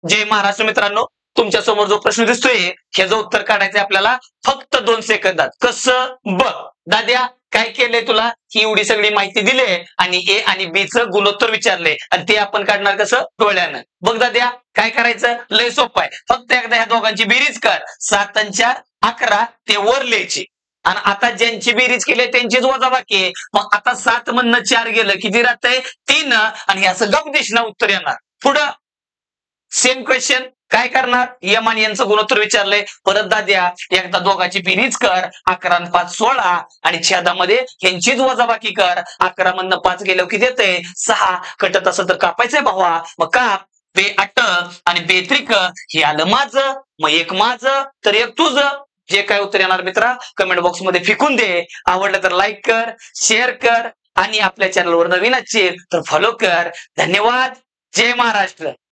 जय महाराष्ट्र मित्रांनो, तुमच्या समोर जो प्रश्न दिसतोय ह्याचं उत्तर काढायचंय आपल्याला फक्त 2 सेकंदात. कसं बघ. दाद्या काय केलंय तुला ही एवढी सगळी माहिती दिली आणि ए आणि बी चं गुणोत्तर विचारलंय आणि ते आपण काढणार कसं डोळ्यानं. बघ दाद्या काय करायचं लय सोपं आहे. फक्त एकदा ह्या दोघांची बेरीज कर. 7 आणि 4 11 ते वर लिहायची आणि आता ज्यांची बेरीज केली त्यांचीच वजाबाकी आहे. मग आता 7 मधनं 4 गेलं किती राहतंय 3 आणि हे असं गपदिशनं उत्तर येणार. पुढं सेम क्वेश्चन काय करणार यम आणि यांचं गुणोत्तर विचारलंय. परत दाद्या एकदा दोघांची बेरीज कर. 11 आणि 5 16 आणि छेदामध्ये यांचीच वजाबाकी कर. 11 मधनं 5 गेलं किती येतंय 6. कटत असं तर कापायचंय भावा. मग काप. बे 8 आणि बे त्रिक हे आलं माझं. मग एक माझं तर एक तुझं. जे काय उत्तर येणार मित्रा कमेंट बॉक्स मध्ये फेकून दे. आवडलं तर लाईक कर, शेअर कर आणि आपल्या चॅनलवर नवीन असशील तर फॉलो कर. धन्यवाद. जय महाराष्ट्र.